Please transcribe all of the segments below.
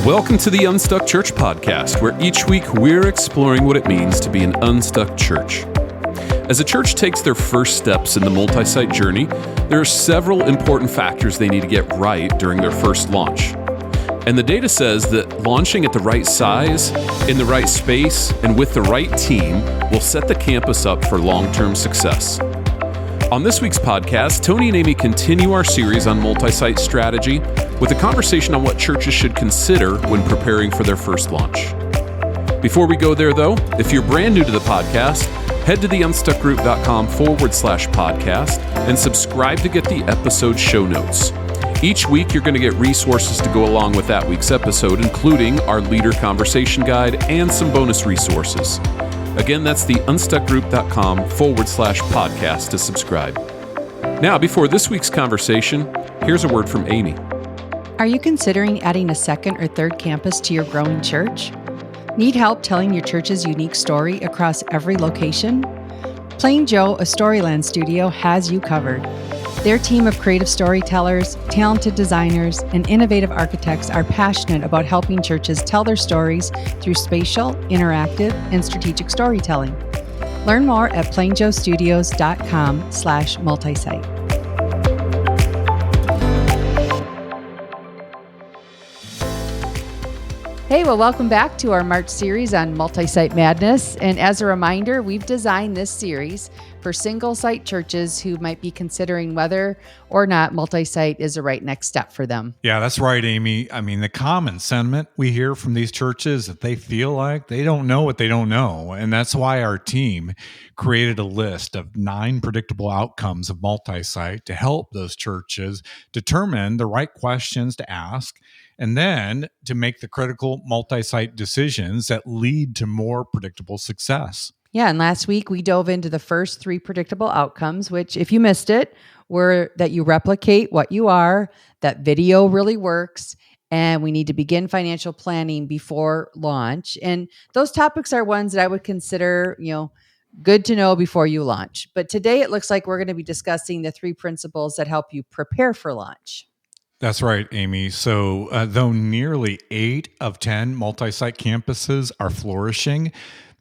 Welcome to the Unstuck Church podcast, where each week we're exploring what it means to be an unstuck church. As a church takes their first steps in the multi-site journey, there are several important factors they need to get right during their first launch. And the data says that launching at the right size, in the right space, and with the right team will set the campus up for long-term success. On this week's podcast, Tony and Amy continue our series on multi-site strategy with a conversation on what churches should consider when preparing for their first launch. Before we go there, though, if you're brand new to the podcast, head to theunstuckgroup.com/podcast and subscribe to get the episode show notes. Each week, you're going to get resources to go along with that week's episode, including our leader conversation guide and some bonus resources. Again, that's theunstuckgroup.com/podcast to subscribe. Now, before this week's conversation, here's a word from Amy. Are you considering adding a second or third campus to your growing church? Need help telling your church's unique story across every location? Plain Joe, a Storyland studio, has you covered. Their team of creative storytellers, talented designers, and innovative architects are passionate about helping churches tell their stories through spatial, interactive, and strategic storytelling. Learn more at plainjoestudios.com/multisite. Hey, well, welcome back to our March series on multi-site madness. And as a reminder, we've designed this series for single-site churches who might be considering whether or not multi-site is the right next step for them. Yeah, that's right, Amy. I mean, the common sentiment we hear from these churches is that they feel like they don't know what they don't know. And that's why our team created a list of 9 predictable outcomes of multi-site to help those churches determine the right questions to ask and then to make the critical multi-site decisions that lead to more predictable success. Yeah, and last week we dove into the first 3 predictable outcomes, which, if you missed it, were that you replicate what you are, that video really works, and we need to begin financial planning before launch. And those topics are ones that I would consider, good to know before you launch. But today it looks like we're going to be discussing the 3 principles that help you prepare for launch. That's right, Amy. So though nearly 8 of 10 multi-site campuses are flourishing,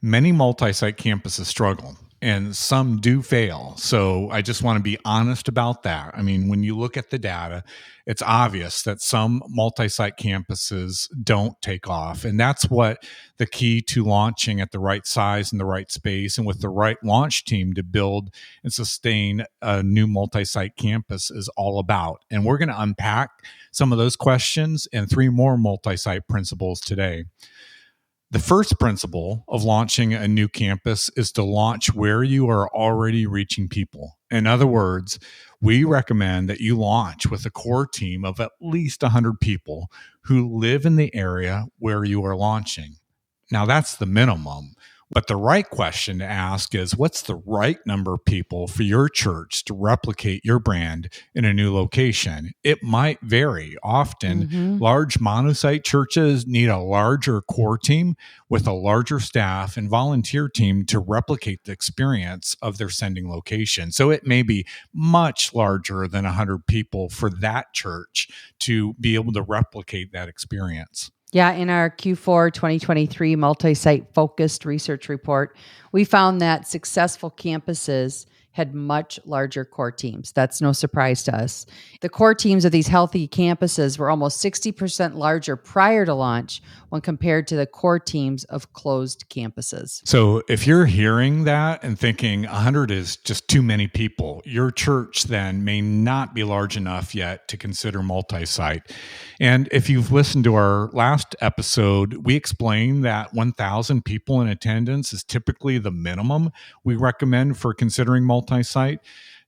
many multi-site campuses struggle and some do fail. So I just want to be honest about that. I mean, when you look at the data, it's obvious that some multi-site campuses don't take off. And that's what the key to launching at the right size and the right space and with the right launch team to build and sustain a new multi-site campus is all about. And we're going to unpack some of those questions and 3 more multi-site principles today. The first principle of launching a new campus is to launch where you are already reaching people. In other words, we recommend that you launch with a core team of at least 100 people who live in the area where you are launching. Now, that's the minimum. But the right question to ask is, what's the right number of people for your church to replicate your brand in a new location? It might vary. Often, large monosite churches need a larger core team with a larger staff and volunteer team to replicate the experience of their sending location. So it may be much larger than 100 people for that church to be able to replicate that experience. Yeah, in our Q4 2023 multi-site focused research report, we found that successful campuses had much larger core teams. That's no surprise to us. The core teams of these healthy campuses were almost 60% larger prior to launch when compared to the core teams of closed campuses. So if you're hearing that and thinking 100 is just too many people, your church then may not be large enough yet to consider multi-site. And if you've listened to our last episode, we explained that 1,000 people in attendance is typically the minimum we recommend for considering multi-site.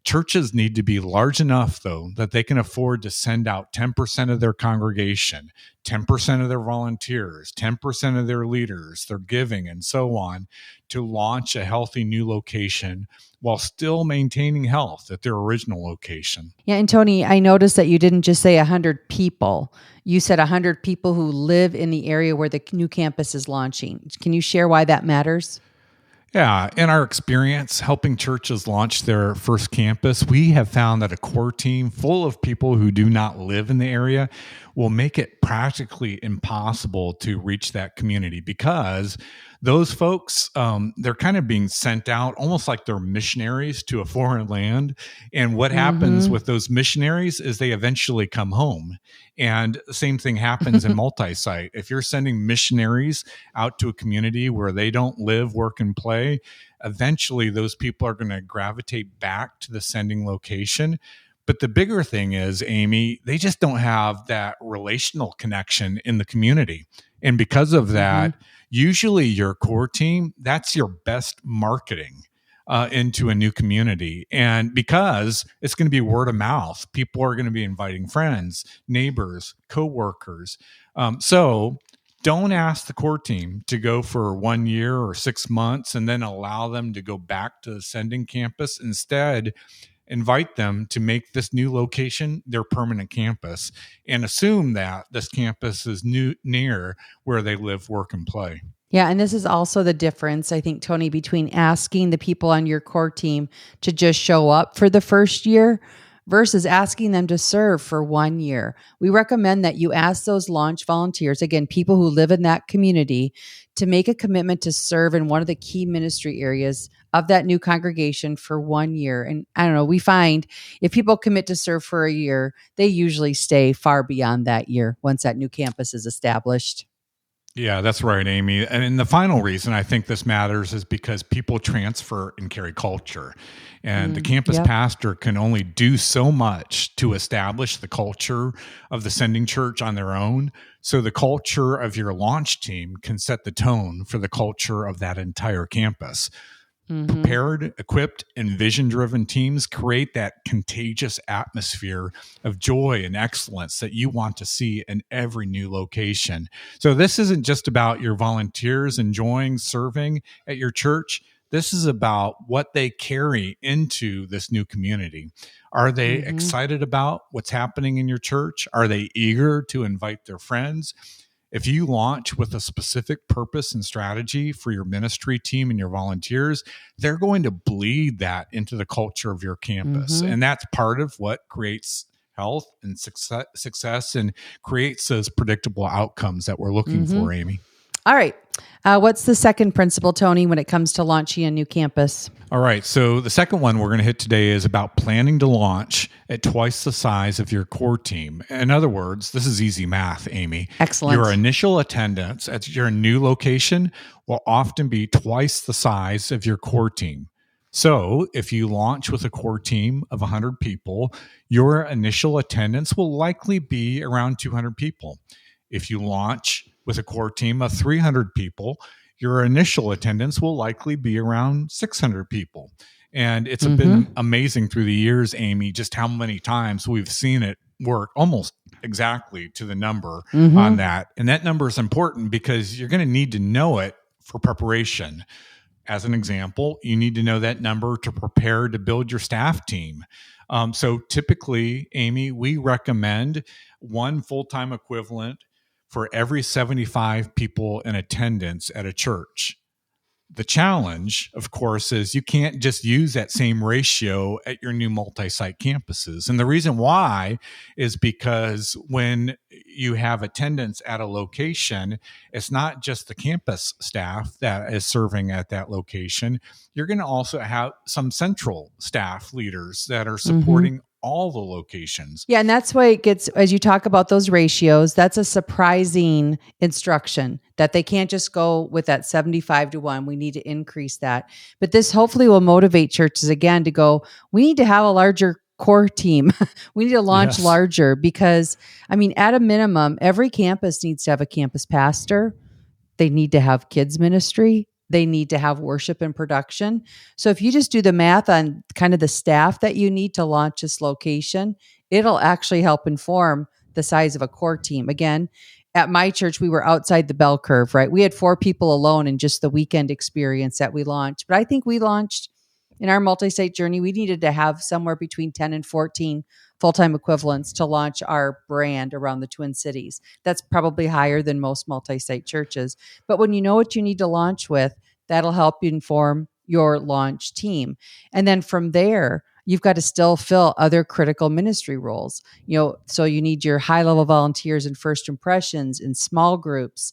Churches need to be large enough, though, that they can afford to send out 10% of their congregation, 10% of their volunteers, 10% of their leaders, their giving, and so on, to launch a healthy new location while still maintaining health at their original location. Yeah, and Tony, I noticed that you didn't just say 100 people. You said 100 people who live in the area where the new campus is launching. Can you share why that matters? Yeah, in our experience helping churches launch their first campus, we have found that a core team full of people who do not live in the area will make it practically impossible to reach that community, because those folks, they're kind of being sent out almost like they're missionaries to a foreign land. And what happens with those missionaries is they eventually come home. And the same thing happens in multi-site. If you're sending missionaries out to a community where they don't live, work, and play, eventually those people are going to gravitate back to the sending location. But the bigger thing is, Amy, they just don't have that relational connection in the community. And because of that, usually your core team, that's your best marketing into a new community. And because it's going to be word of mouth, people are going to be inviting friends, neighbors, coworkers. So don't ask the core team to go for 1 year or 6 months and then allow them to go back to the sending campus. Instead, invite them to make this new location their permanent campus, and assume that this campus is near where they live, work, and play. Yeah, and this is also the difference, I think, Tony, between asking the people on your core team to just show up for the first year versus asking them to serve for 1 year. We recommend that you ask those launch volunteers, again, people who live in that community, to make a commitment to serve in one of the key ministry areas of that new congregation for 1 year. And I don't know, we find if people commit to serve for a year, they usually stay far beyond that year once that new campus is established. Yeah, that's right, Amy. And the final reason I think this matters is because people transfer and carry culture. And the campus pastor can only do so much to establish the culture of the sending church on their own. So the culture of your launch team can set the tone for the culture of that entire campus. Prepared, equipped, and vision-driven teams create that contagious atmosphere of joy and excellence that you want to see in every new location. So this isn't just about your volunteers enjoying serving at your church. This is about what they carry into this new community. Are they excited about what's happening in your church? Are they eager to invite their friends? If you launch with a specific purpose and strategy for your ministry team and your volunteers, they're going to bleed that into the culture of your campus. And that's part of what creates health and success and creates those predictable outcomes that we're looking for, Amy. All right. What's the second principle, Tony, when it comes to launching a new campus? All right. So the second one we're going to hit today is about planning to launch at twice the size of your core team. In other words, this is easy math, Amy. Excellent. Your initial attendance at your new location will often be twice the size of your core team. So if you launch with a core team of 100 people, your initial attendance will likely be around 200 people. If you launch with a core team of 300 people, your initial attendance will likely be around 600 people. And it's been amazing through the years, Amy, just how many times we've seen it work almost exactly to the number on that. And that number is important because you're going to need to know it for preparation. As an example, you need to know that number to prepare to build your staff team. So typically, Amy, we recommend one full-time equivalent for every 75 people in attendance at a church. The challenge, of course, is you can't just use that same ratio at your new multi-site campuses. And the reason why is because when you have attendance at a location, it's not just the campus staff that is serving at that location. You're going to also have some central staff leaders that are supporting all the locations. Yeah, and that's why it gets, as you talk about those ratios, that's a surprising instruction that they can't just go with that 75-1. We need to increase that. But this hopefully will motivate churches again to go, we need to have a larger core team. We need to launch larger because, I mean, at a minimum, every campus needs to have a campus pastor. They need to have kids ministry. They need to have worship and production. So if you just do the math on kind of the staff that you need to launch this location, it'll actually help inform the size of a core team. Again, at my church, we were outside the bell curve, right? We had 4 people alone in just the weekend experience that we launched. But I think we launched in our multi-site journey, we needed to have somewhere between 10 and 14 full-time equivalents to launch our brand around the Twin Cities. That's probably higher than most multi-site churches. But when you know what you need to launch with, that'll help inform your launch team. And then from there, you've got to still fill other critical ministry roles. So you need your high-level volunteers and first impressions in small groups.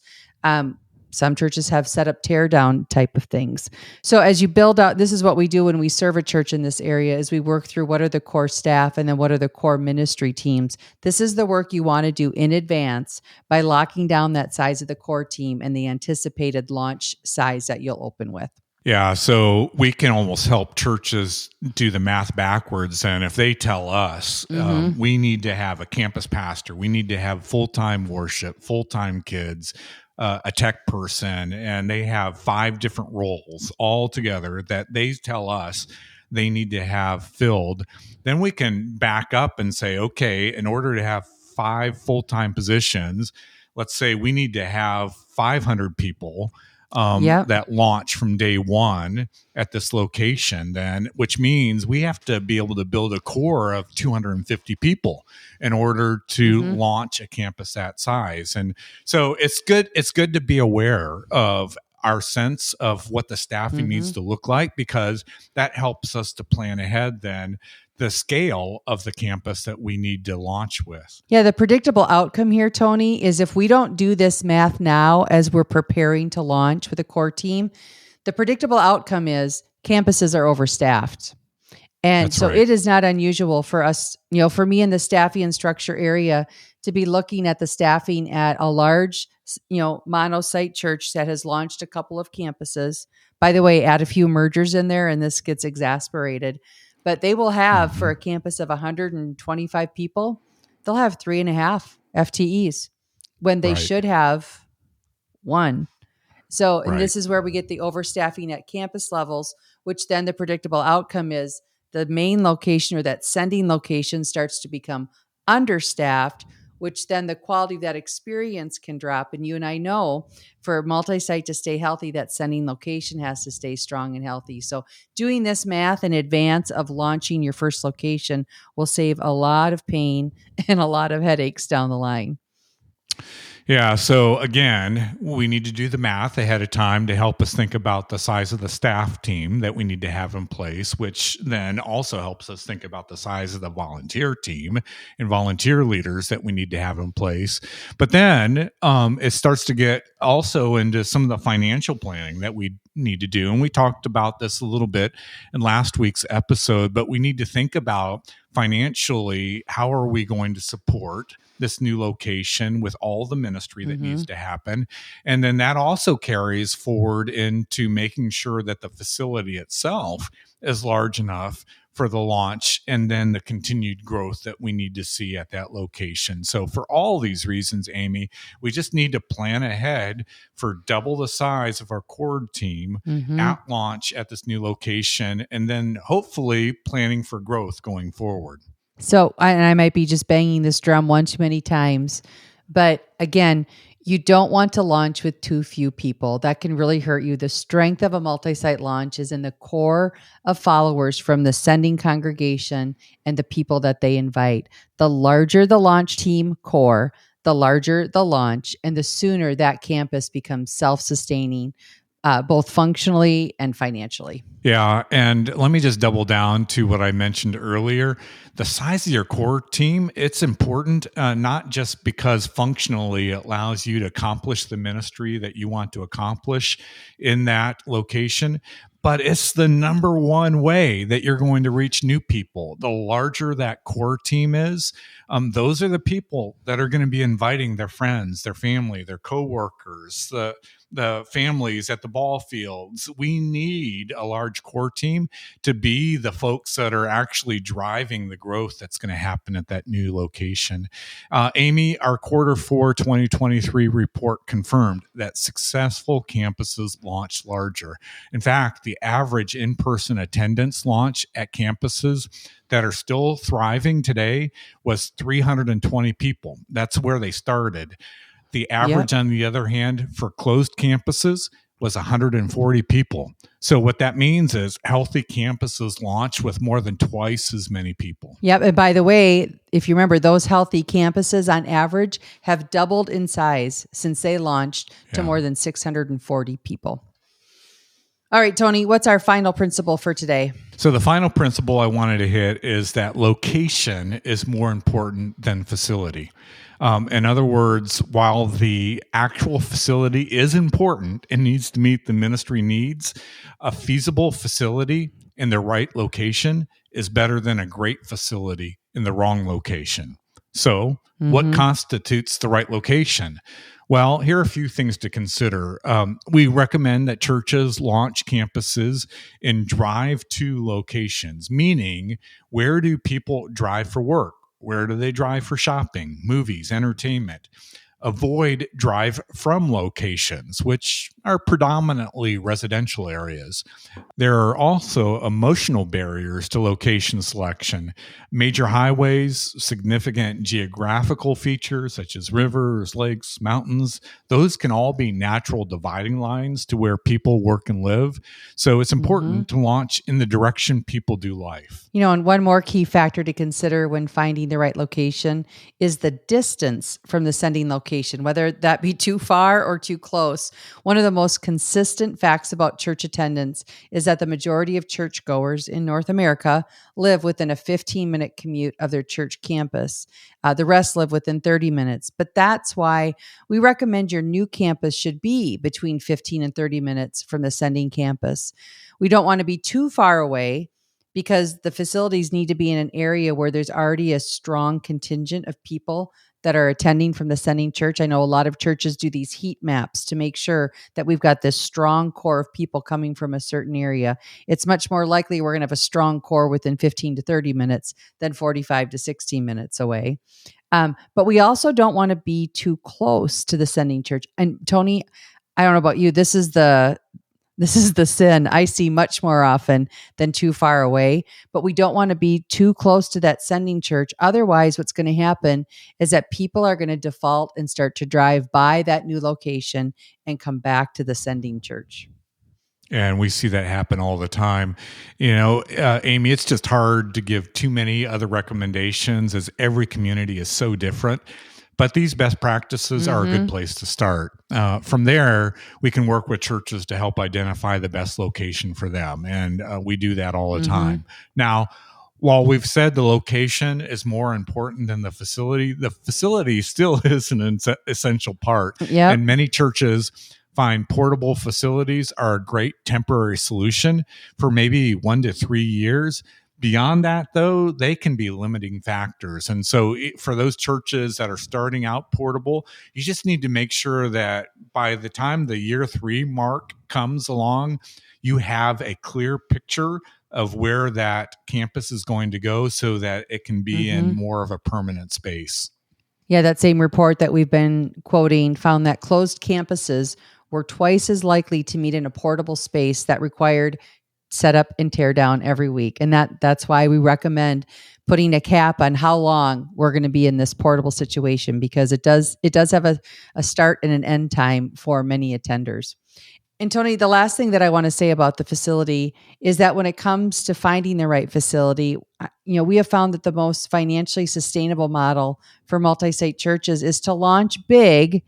Some churches have set up tear down type of things. So as you build out, this is what we do when we serve a church in this area, is we work through what are the core staff and then what are the core ministry teams. This is the work you want to do in advance by locking down that size of the core team and the anticipated launch size that you'll open with. Yeah, so we can almost help churches do the math backwards. And if they tell us we need to have a campus pastor, we need to have full-time worship, full-time kids, a tech person, and they have 5 different roles all together that they tell us they need to have filled, then we can back up and say, okay, in order to have 5 full-time positions, let's say we need to have 500 people that launch from day one at this location, then, which means we have to be able to build a core of 250 people in order to launch a campus that size. And so it's good to be aware of our sense of what the staffing needs to look like, because that helps us to plan ahead then the scale of the campus that we need to launch with. Yeah, the predictable outcome here, Tony, is if we don't do this math now as we're preparing to launch with a core team, the predictable outcome is campuses are overstaffed. And That's so right. it is not unusual for us, for me in the staffing and structure area, to be looking at the staffing at a large, mono-site church that has launched a couple of campuses. By the way, add a few mergers in there and this gets exasperated. But they will have, for a campus of 125 people, they'll have 3.5 FTEs when they should have 1. So, and this is where we get the overstaffing at campus levels, which then the predictable outcome is the main location or that sending location starts to become understaffed, which then the quality of that experience can drop. And you and I know for Multisite to stay healthy, that sending location has to stay strong and healthy. So doing this math in advance of launching your first location will save a lot of pain and a lot of headaches down the line. Yeah. So again, we need to do the math ahead of time to help us think about the size of the staff team that we need to have in place, which then also helps us think about the size of the volunteer team and volunteer leaders that we need to have in place. But then it starts to get also into some of the financial planning that we need to do. And we talked about this a little bit in last week's episode, but we need to think about financially, how are we going to support this new location with all the ministry that needs to happen? And then that also carries forward into making sure that the facility itself is large enough for the launch and then the continued growth that we need to see at that location. So for all these reasons, Amy, we just need to plan ahead for double the size of our core team at launch at this new location, and then hopefully planning for growth going forward. So, I might be just banging this drum one too many times, but again, you don't want to launch with too few people. That can really hurt you. The strength of a multi-site launch is in the core of followers from the sending congregation and the people that they invite. The larger the launch team core, the larger the launch, and the sooner that campus becomes self-sustaining, both functionally and financially. Yeah. And let me just double down to what I mentioned earlier. The size of your core team, it's important, not just because functionally it allows you to accomplish the ministry that you want to accomplish in that location, but it's the number one way that you're going to reach new people. The larger that core team is, those are the people that are going to be inviting their friends, their family, their coworkers, the families at the ball fields. We need a large core team to be the folks that are actually driving the growth that's going to happen at that new location. Amy, our Q4 2023 report confirmed that successful campuses launch larger. In fact, the average in-person attendance launch at campuses that are still thriving today was 320 people. That's where they started. The average, on the other hand, for closed campuses was 140 people. So what that means is healthy campuses launch with more than twice as many people. Yep. And by the way, if you remember, those healthy campuses on average have doubled in size since they launched to more than 640 people. All right, Tony, what's our final principle for today? So the final principle I wanted to hit is that location is more important than facility. In other words, while the actual facility is important and needs to meet the ministry needs, a feasible facility in the right location is better than a great facility in the wrong location. So, what constitutes the right location? Well, here are a few things to consider. We recommend that churches launch campuses in drive-to locations, meaning where do people drive for work? Where do they drive for shopping, movies, entertainment? Avoid drive-from locations, which are predominantly residential areas. There are also emotional barriers to location selection. Major highways, significant geographical features such as rivers, lakes, mountains, those can all be natural dividing lines to where people work and live. So it's important to launch in the direction people do life. And one more key factor to consider when finding the right location is the distance from the sending location, whether that be too far or too close. One of the most consistent facts about church attendance is that the majority of churchgoers in North America live within a 15-minute commute of their church campus. The rest live within 30 minutes. But that's why we recommend your new campus should be between 15 and 30 minutes from the sending campus. We don't want to be too far away because the facilities need to be in an area where there's already a strong contingent of people that are attending from the sending church. I know a lot of churches do these heat maps to make sure that we've got this strong core of people coming from a certain area. It's much more likely we're going to have a strong core within 15 to 30 minutes than 45 to 60 minutes away. But we also don't want to be too close to the sending church. And Tony, I don't know about you, this is the sin I see much more often than too far away, but we don't want to be too close to that sending church. Otherwise, what's going to happen is that people are going to default and start to drive by that new location and come back to the sending church. And we see that happen all the time. Amy, it's just hard to give too many other recommendations as every community is so different. But these best practices are a good place to start. From there, we can work with churches to help identify the best location for them. And we do that all the time. Now, while we've said the location is more important than the facility still is an essential part. Yep. And many churches find portable facilities are a great temporary solution for maybe 1 to 3 years. Beyond that, though, they can be limiting factors. And so for those churches that are starting out portable, you just need to make sure that by the time the year 3 mark comes along, you have a clear picture of where that campus is going to go so that it can be in more of a permanent space. Yeah, that same report that we've been quoting found that closed campuses were twice as likely to meet in a portable space that required set up and tear down every week. And that's why we recommend putting a cap on how long we're going to be in this portable situation, because it does have a start and an end time for many attenders. And Tony, the last thing that I want to say about the facility is that when it comes to finding the right facility, we have found that the most financially sustainable model for multi-site churches is to launch big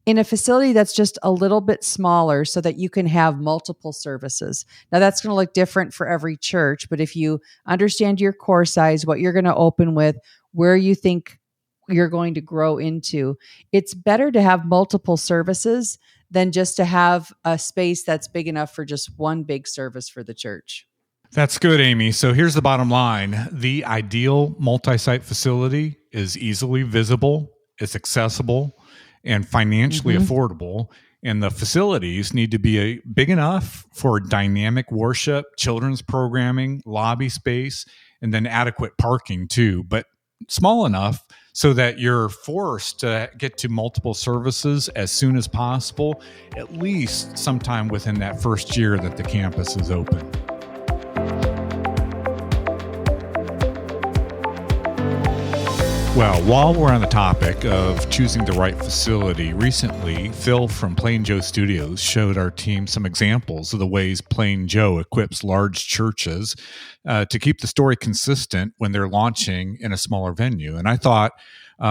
in a facility that's just a little bit smaller so that you can have multiple services. Now, that's going to look different for every church, but if you understand your core size, what you're going to open with, where you think you're going to grow into, it's better to have multiple services than just to have a space that's big enough for just one big service for the church. That's good, Amy. So here's the bottom line. The ideal multi-site facility is easily visible, it's accessible, and financially affordable. And the facilities need to be big enough for dynamic worship, children's programming, lobby space, and then adequate parking too, but small enough so that you're forced to get to multiple services as soon as possible, at least sometime within that first year that the campus is open. Well, while we're on the topic of choosing the right facility, recently, Phil from Plain Joe Studios showed our team some examples of the ways Plain Joe equips large churches to keep the story consistent when they're launching in a smaller venue. And I thought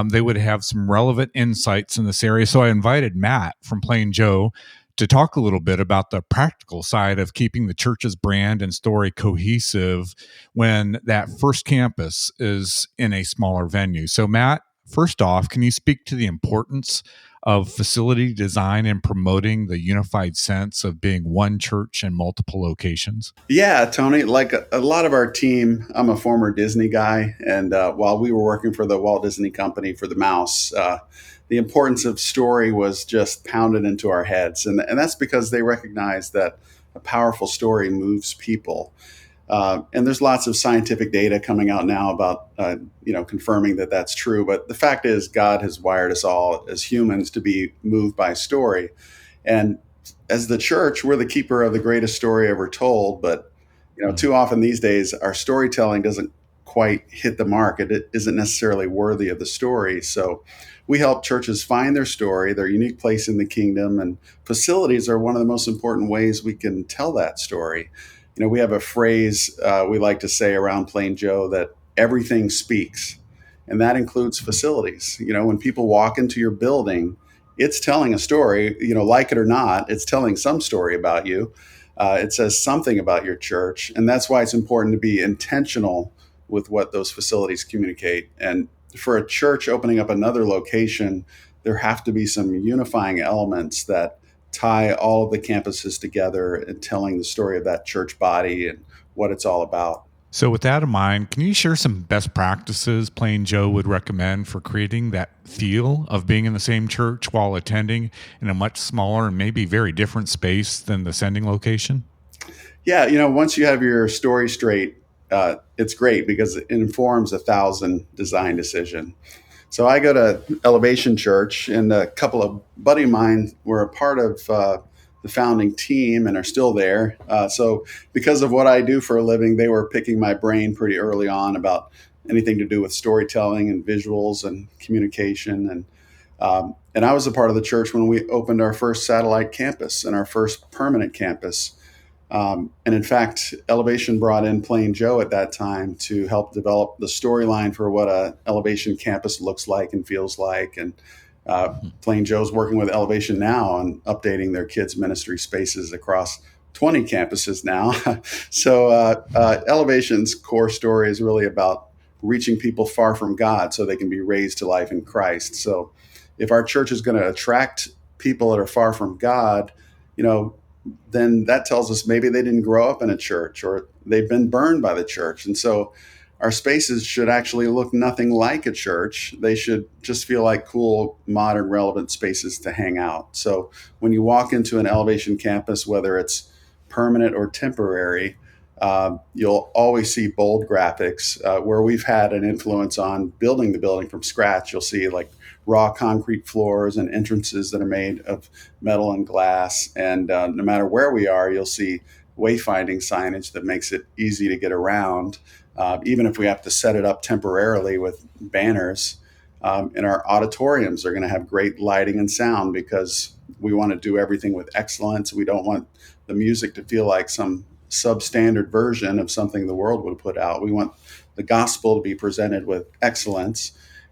they would have some relevant insights in this area. So I invited Matt from Plain Joe to talk a little bit about the practical side of keeping the church's brand and story cohesive when that first campus is in a smaller venue. So, Matt, first off, can you speak to the importance of facility design and promoting the unified sense of being one church in multiple locations? Yeah, Tony, like a lot of our team, I'm a former Disney guy. And while we were working for the Walt Disney Company for the mouse, the importance of story was just pounded into our heads. And that's because they recognize that a powerful story moves people. And there's lots of scientific data coming out now about, confirming that that's true. But the fact is, God has wired us all as humans to be moved by story. And as the church, we're the keeper of the greatest story ever told. But, too often these days, our storytelling doesn't quite hit the mark. It isn't necessarily worthy of the story. So we help churches find their story, their unique place in the kingdom. And facilities are one of the most important ways we can tell that story. We have a phrase we like to say around Plain Joe that everything speaks, and that includes facilities. When people walk into your building, it's telling a story, like it or not, it's telling some story about you. It says something about your church, and that's why it's important to be intentional with what those facilities communicate. And for a church opening up another location, there have to be some unifying elements that tie all of the campuses together and telling the story of that church body and what it's all about. So with that in mind, can you share some best practices Plain Joe would recommend for creating that feel of being in the same church while attending in a much smaller and maybe very different space than the sending location? Yeah, once you have your story straight, it's great because it informs 1,000 design decisions. So I go to Elevation Church, and a couple of buddy of mine were a part of the founding team and are still there. So because of what I do for a living, they were picking my brain pretty early on about anything to do with storytelling and visuals and communication. And I was a part of the church when we opened our first satellite campus and our first permanent campus. And in fact, Elevation brought in Plain Joe at that time to help develop the storyline for what a Elevation campus looks like and feels like. And Plain Joe's working with Elevation now on updating their kids' ministry spaces across 20 campuses now. So Elevation's core story is really about reaching people far from God so they can be raised to life in Christ. So if our church is going to attract people that are far from God, then that tells us maybe they didn't grow up in a church or they've been burned by the church. And so our spaces should actually look nothing like a church. They should just feel like cool, modern, relevant spaces to hang out. So when you walk into an Elevation campus, whether it's permanent or temporary, you'll always see bold graphics where we've had an influence on building the building from scratch. You'll see like raw concrete floors and entrances that are made of metal and glass. And no matter where we are, you'll see wayfinding signage that makes it easy to get around, even if we have to set it up temporarily with banners. And our auditoriums are going to have great lighting and sound because we want to do everything with excellence. We don't want the music to feel like some substandard version of something the world would put out. We want the gospel to be presented with excellence.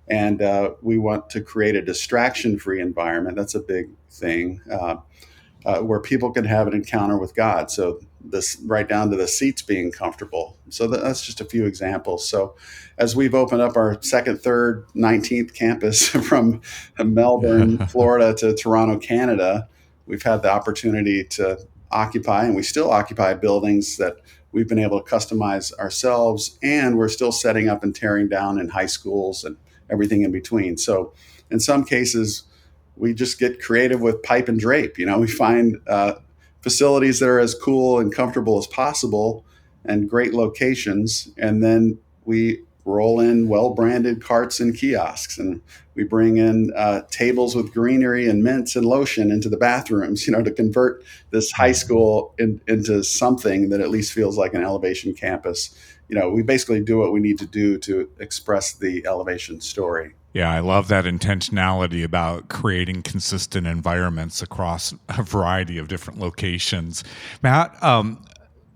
And we want to create a distraction-free environment. That's a big thing where people can have an encounter with God. So this right down to the seats being comfortable. So that's just a few examples. So as we've opened up our second, third, 19th campus from Melbourne, Florida to Toronto, Canada, we've had the opportunity to occupy, and we still occupy buildings that we've been able to customize ourselves, and we're still setting up and tearing down in high schools and everything in between. So in some cases, we just get creative with pipe and drape. We find facilities that are as cool and comfortable as possible and great locations. And then we roll in well-branded carts and kiosks, and we bring in tables with greenery and mints and lotion into the bathrooms, to convert this high school into something that at least feels like an Elevation campus. We basically do what we need to do to express the Elevation story. Yeah, I love that intentionality about creating consistent environments across a variety of different locations. Matt,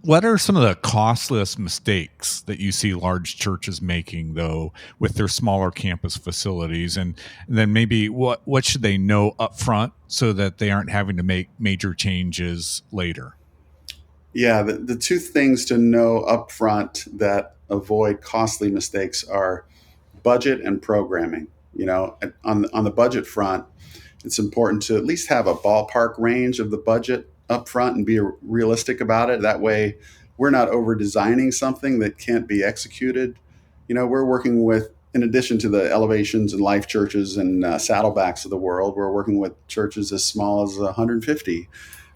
What are some of the costless mistakes that you see large churches making, though, with their smaller campus facilities? And then maybe what should they know up front so that they aren't having to make major changes later? Yeah, the two things to know up front that avoid costly mistakes are budget and programming. On the budget front, it's important to at least have a ballpark range of the budget up front and be realistic about it. That way, we're not over designing something that can't be executed. We're working with, in addition to the Elevations and Life churches and Saddlebacks of the world, we're working with churches as small as 150.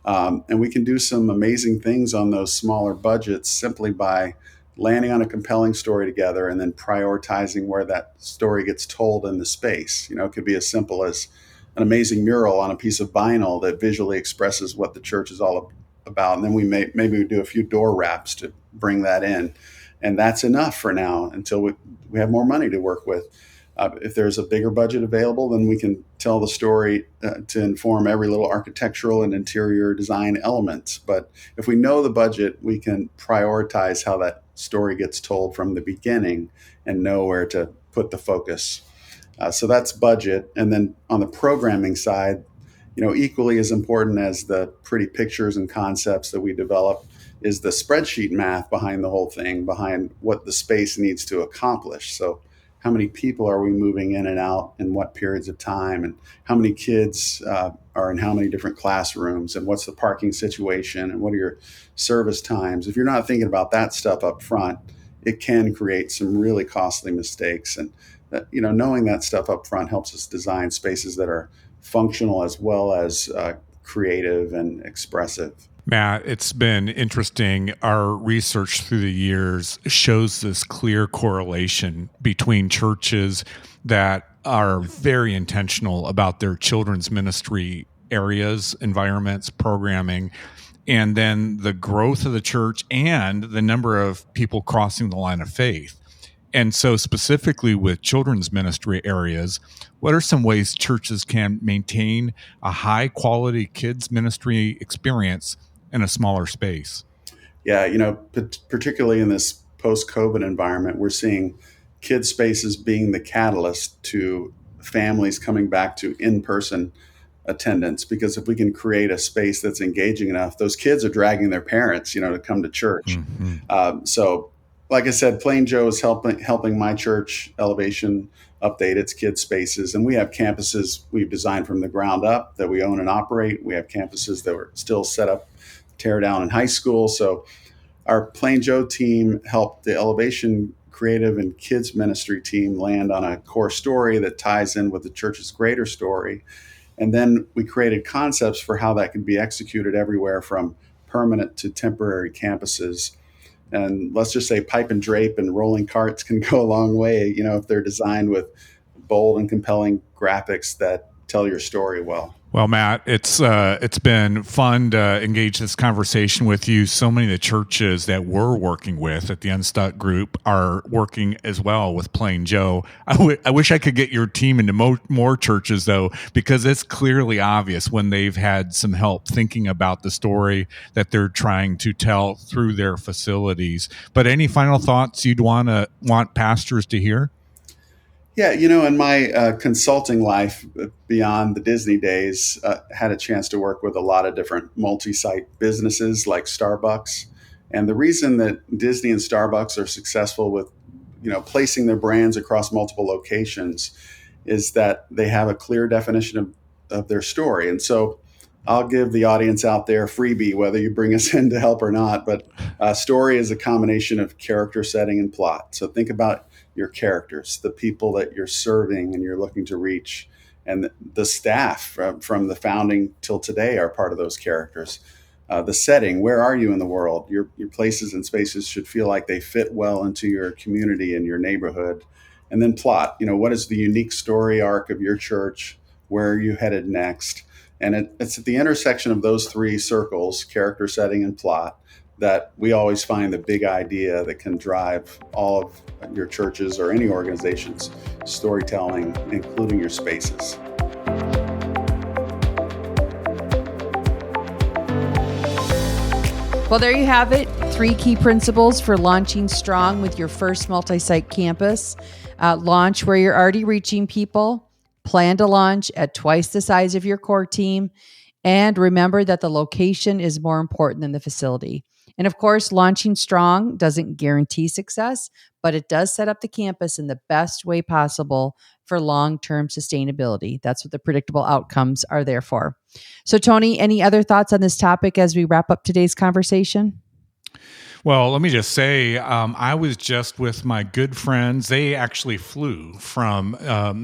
And we can do some amazing things on those smaller budgets simply by landing on a compelling story together and then prioritizing where that story gets told in the space. It could be as simple as an amazing mural on a piece of vinyl that visually expresses what the church is all about. And then maybe we do a few door wraps to bring that in. And that's enough for now until we have more money to work with. If there's a bigger budget available, then we can tell the story to inform every little architectural and interior design element. But if we know the budget, we can prioritize how that story gets told from the beginning and know where to put the focus. So that's budget. And then on the programming side, equally as important as the pretty pictures and concepts that we develop is the spreadsheet math behind the whole thing, behind what the space needs to accomplish. So how many people are we moving in and out in what periods of time, and how many kids are in how many different classrooms, and what's the parking situation, and what are your service times? If you're not thinking about that stuff up front, it can create some really costly mistakes. And knowing that stuff up front helps us design spaces that are functional as well as creative and expressive. Matt, it's been interesting. Our research through the years shows this clear correlation between churches that are very intentional about their children's ministry areas, environments, programming, and then the growth of the church and the number of people crossing the line of faith. And so specifically with children's ministry areas, what are some ways churches can maintain a high quality kids ministry experience in a smaller space? Yeah, particularly in this post-COVID environment, we're seeing kid spaces being the catalyst to families coming back to in-person attendance, because if we can create a space that's engaging enough, those kids are dragging their parents, to come to church. Mm-hmm. So like I said, Plain Joe is helping my church, Elevation, update its kids spaces. And we have campuses we've designed from the ground up that we own and operate. We have campuses that were still set up, tear down in high school. So our Plain Joe team helped the Elevation creative and kids ministry team land on a core story that ties in with the church's greater story. And then we created concepts for how that can be executed everywhere from permanent to temporary campuses. And let's just say pipe and drape and rolling carts can go a long way, if they're designed with bold and compelling graphics that tell your story well. Well, Matt, it's been fun to engage this conversation with you. So many of the churches that we're working with at the Unstuck Group are working as well with Plain Joe. I wish I could get your team into more churches, though, because it's clearly obvious when they've had some help thinking about the story that they're trying to tell through their facilities. But any final thoughts you'd want pastors to hear? Yeah, in my consulting life beyond the Disney days, had a chance to work with a lot of different multi-site businesses like Starbucks. And the reason that Disney and Starbucks are successful with, placing their brands across multiple locations is that they have a clear definition of their story. And so I'll give the audience out there a freebie, whether you bring us in to help or not. But story is a combination of character, setting, and plot. So think about your characters, the people that you're serving and you're looking to reach, and the staff from the founding till today are part of those characters. The setting, where are you in the world? Your places and spaces should feel like they fit well into your community and your neighborhood. And then plot, what is the unique story arc of your church? Where are you headed next? And it's at the intersection of those three circles, character, setting, and plot, that we always find the big idea that can drive all of your churches or any organization's storytelling, including your spaces. Well, there you have it. 3 key principles for launching strong with your first multi-site campus. Launch where you're already reaching people. Plan to launch at twice the size of your core team. And remember that the location is more important than the facility. And of course, launching strong doesn't guarantee success, but it does set up the campus in the best way possible for long-term sustainability. That's what the predictable outcomes are there for. So, Tony, any other thoughts on this topic as we wrap up today's conversation? Well, let me just say, I was just with my good friends. They actually flew from,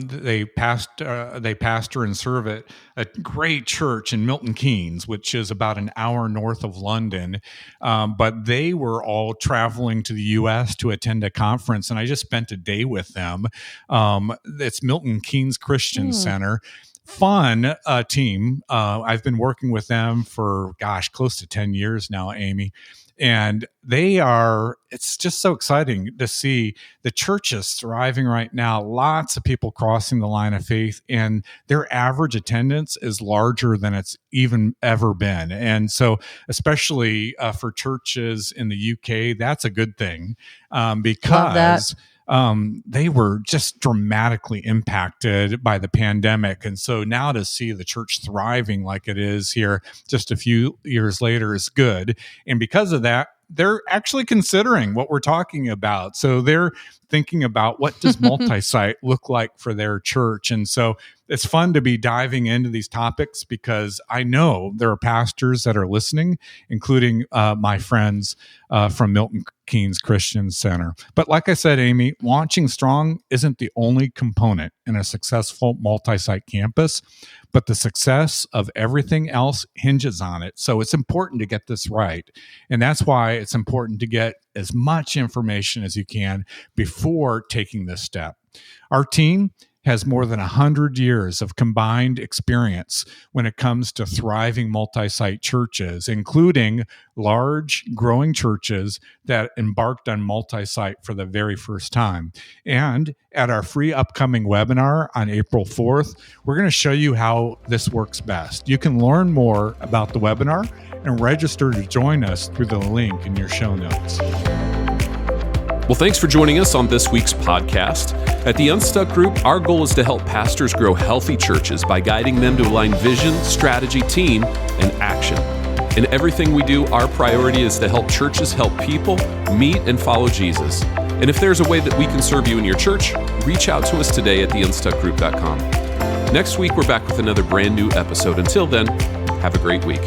they pastor and serve at a great church in Milton Keynes, which is about an hour north of London. But they were all traveling to the U.S. to attend a conference, and I just spent a day with them. It's Milton Keynes Christian Center. Fun team. I've been working with them for, close to 10 years now, Amy. And it's just so exciting to see the churches thriving right now. Lots of people crossing the line of faith, and their average attendance is larger than it's even ever been. And so, especially for churches in the UK, that's a good thing because they were just dramatically impacted by the pandemic. And so now to see the church thriving like it is here just a few years later is good. And because of that, they're actually considering what we're talking about. So they're thinking about, what does multi-site look like for their church? And so it's fun to be diving into these topics because I know there are pastors that are listening, including my friends from Milton Keynes Christian Center. But like I said, Amy, launching strong isn't the only component in a successful multi-site campus, but the success of everything else hinges on it. So it's important to get this right. And that's why it's important to get as much information as you can before taking this step. Our team has more than 100 years of combined experience when it comes to thriving multi-site churches, including large, growing churches that embarked on multi-site for the very first time. And at our free upcoming webinar on April 4th, we're going to show you how this works best. You can learn more about the webinar and register to join us through the link in your show notes. Well, thanks for joining us on this week's podcast. At the Unstuck Group, our goal is to help pastors grow healthy churches by guiding them to align vision, strategy, team, and action. In everything we do, our priority is to help churches help people meet and follow Jesus. And if there's a way that we can serve you in your church, reach out to us today at theunstuckgroup.com. Next week, we're back with another brand new episode. Until then, have a great week.